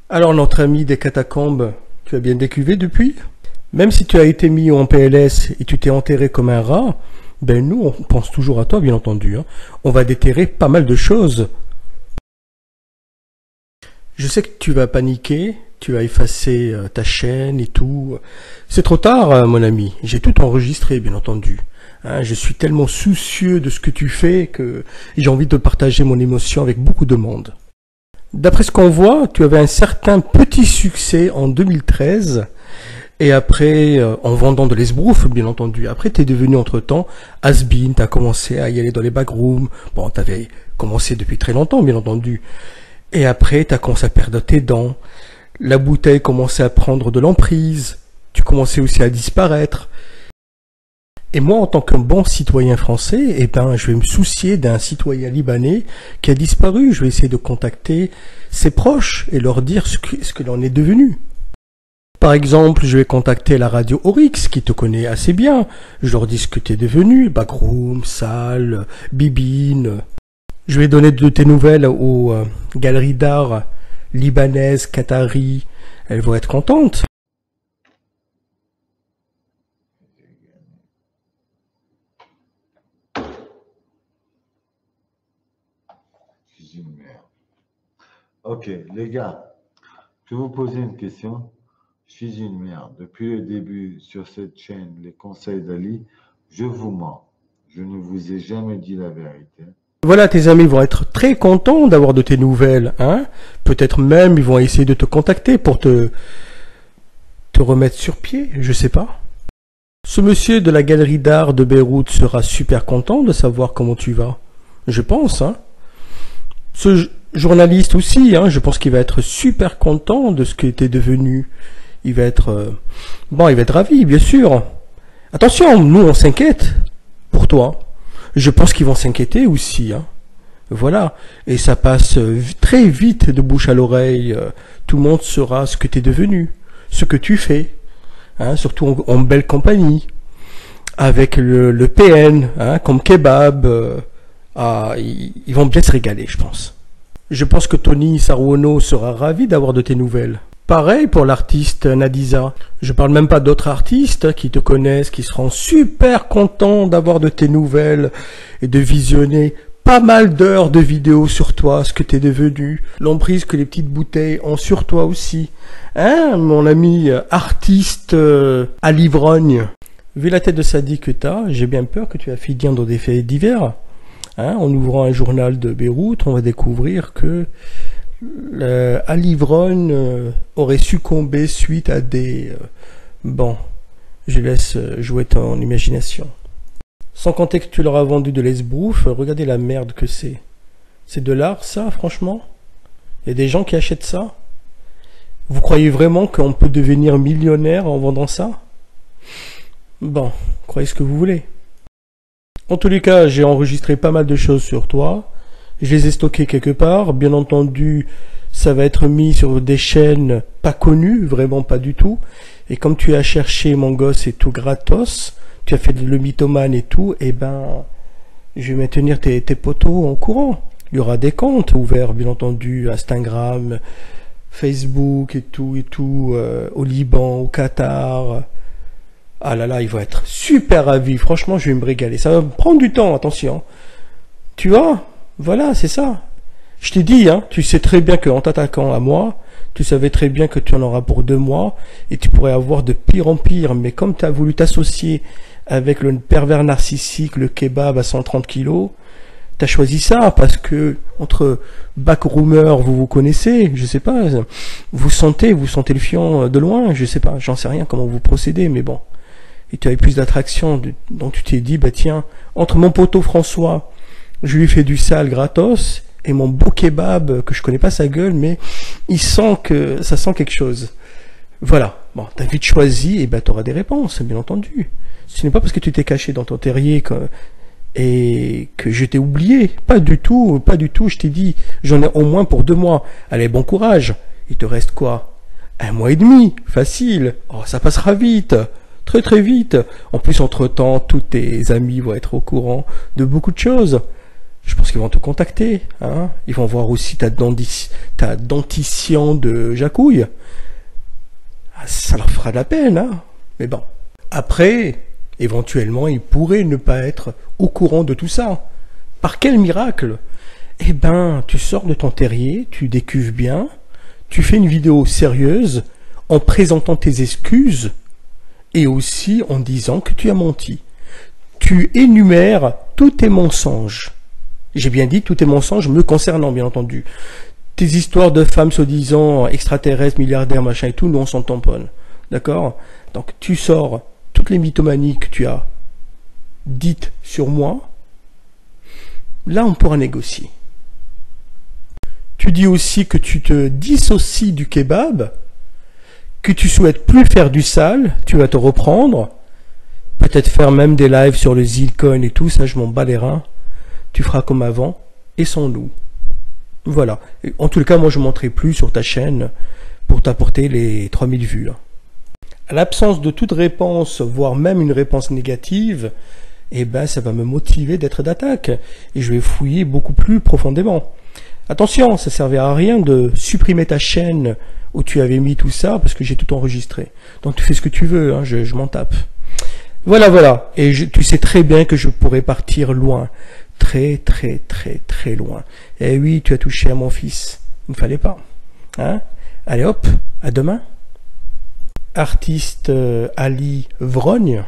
Alors notre ami des catacombes, tu as bien décuvé depuis? Même si tu as été mis en PLS et tu t'es enterré comme un rat, ben nous on pense toujours à toi bien entendu. Hein. On va déterrer pas mal de choses. Je sais que tu vas paniquer, tu vas effacer ta chaîne et tout. C'est trop tard mon ami, j'ai tout enregistré bien entendu. Hein, je suis tellement soucieux de ce que tu fais que j'ai envie de partager mon émotion avec beaucoup de monde. D'après ce qu'on voit, tu avais un certain petit succès en 2013 et après, en vendant de l'esbrouf, bien entendu. Après, tu es devenu entre-temps has-been, tu as commencé à y aller dans les backrooms. Bon, tu avais commencé depuis très longtemps, bien entendu. Et après, tu as commencé à perdre tes dents. La bouteille commençait à prendre de l'emprise. Tu commençais aussi à disparaître. Et moi, en tant que bon citoyen français, eh ben, je vais me soucier d'un citoyen libanais qui a disparu. Je vais essayer de contacter ses proches et leur dire ce qu'il en est devenu. Par exemple, je vais contacter la radio Oryx, qui te connaît assez bien. Je leur dis ce que tu es devenu, backroom, salle, bibine. Je vais donner de tes nouvelles aux galeries d'art libanaises, qataries. Elles vont être contentes. Ok, les gars, je vais vous poser une question. Je suis une merde. Depuis le début sur cette chaîne, les conseils d'Ali, je vous mens. Je ne vous ai jamais dit la vérité. Voilà, tes amis vont être très contents d'avoir de tes nouvelles. Hein. Peut-être même ils vont essayer de te contacter pour te remettre sur pied, je sais pas. Ce monsieur de la galerie d'art de Beyrouth sera super content de savoir comment tu vas. Je pense, hein. Ce journaliste aussi, hein, je pense qu'il va être super content de ce que tu es devenu. Il va être il va être ravi, bien sûr. Attention, nous on s'inquiète pour toi. Je pense qu'ils vont s'inquiéter aussi. Hein. Voilà. Et ça passe très vite de bouche à l'oreille. Tout le monde saura ce que tu es devenu, ce que tu fais. Hein, surtout en belle compagnie. Avec le PN, hein, comme kebab. Ils vont bien se régaler, je pense. Je pense que Tony Sarouono sera ravi d'avoir de tes nouvelles. Pareil pour l'artiste Nadiza. Je parle même pas d'autres artistes qui te connaissent, qui seront super contents d'avoir de tes nouvelles et de visionner pas mal d'heures de vidéos sur toi, ce que t'es devenu, l'emprise que les petites bouteilles ont sur toi aussi. Hein, mon ami artiste à l'ivrogne. Vu la tête de sadique que t'as, j'ai bien peur que tu vas finir dans des faits divers. Hein, en ouvrant un journal de Beyrouth, on va découvrir que à l'ivrogne aurait succombé suite à des... bon, je laisse jouer ton imagination. Sans compter que tu leur as vendu de l'esbrouf, regardez la merde que c'est. C'est de l'art, ça, franchement? Il y a des gens qui achètent ça? Vous croyez vraiment qu'on peut devenir millionnaire en vendant ça? Bon, croyez ce que vous voulez. En tous les cas, j'ai enregistré pas mal de choses sur toi. Je les ai stockées quelque part. Bien entendu, ça va être mis sur des chaînes pas connues, vraiment pas du tout. Et comme tu as cherché mon gosse et tout gratos, tu as fait le mythomane et tout, et ben, je vais maintenir tes potos en courant. Il y aura des comptes ouverts, bien entendu, Instagram, Facebook et tout, au Liban, au Qatar. Ah là là, ils vont être super ravis. Franchement, je vais me régaler. Ça va me prendre du temps, attention. Tu vois? Voilà, c'est ça. Je t'ai dit, hein, tu sais très bien qu'en t'attaquant à moi, tu savais très bien que tu en auras pour 2 mois et tu pourrais avoir de pire en pire. Mais comme tu as voulu t'associer avec le pervers narcissique, le kebab à 130 kilos, tu as choisi ça parce que entre backroomers, vous vous connaissez, je sais pas, vous sentez le fion de loin, je sais pas, j'en sais rien comment vous procédez, mais bon. Et tu avais plus d'attraction, donc tu t'es dit, bah tiens, entre mon poteau François, je lui fais du sale gratos, et mon beau kebab, que je connais pas sa gueule, mais ça sent quelque chose. Voilà. Bon, t'as vite choisi, et ben t'auras des réponses, bien entendu. Ce n'est pas parce que tu t'es caché dans ton terrier et que je t'ai oublié. Pas du tout, je t'ai dit, j'en ai au moins pour 2 mois. Allez, bon courage. Il te reste quoi? 1 mois et demi, facile. Oh, ça passera vite. Très très vite. En plus, entre-temps, tous tes amis vont être au courant de beaucoup de choses. Je pense qu'ils vont te contacter, hein. Ils vont voir aussi ta dentition de Jacouille. Ah, ça leur fera de la peine, hein. Mais bon. Après, éventuellement, ils pourraient ne pas être au courant de tout ça. Par quel miracle? Eh ben, tu sors de ton terrier, tu décuves bien, tu fais une vidéo sérieuse en présentant tes excuses et aussi en disant que tu as menti. Tu énumères tous tes mensonges. J'ai bien dit tous tes mensonges me concernant, bien entendu. Tes histoires de femmes soi-disant extraterrestres, milliardaires, machin et tout, nous on s'en tamponne. D'accord? Donc tu sors toutes les mythomanies que tu as dites sur moi. Là, on pourra négocier. Tu dis aussi que tu te dissocies du kebab, que tu souhaites plus faire du sale, tu vas te reprendre, peut-être faire même des lives sur le Zilcoin et tout, ça je m'en bats les reins. Tu feras comme avant, et sans nous. Voilà. En tout cas, moi je ne monterai plus sur ta chaîne pour t'apporter les 3000 vues. Là. À l'absence de toute réponse, voire même une réponse négative, eh ben ça va me motiver d'être d'attaque. Et je vais fouiller beaucoup plus profondément. Attention, ça ne servait à rien de supprimer ta chaîne où tu avais mis tout ça, parce que j'ai tout enregistré. Donc tu fais ce que tu veux, hein, je m'en tape. Voilà, voilà. Et tu sais très bien que je pourrais partir loin. Très, très, très, très loin. Eh oui, tu as touché à mon fils. Il ne fallait pas. Hein? Allez hop, à demain. Artiste Ali Vrogne.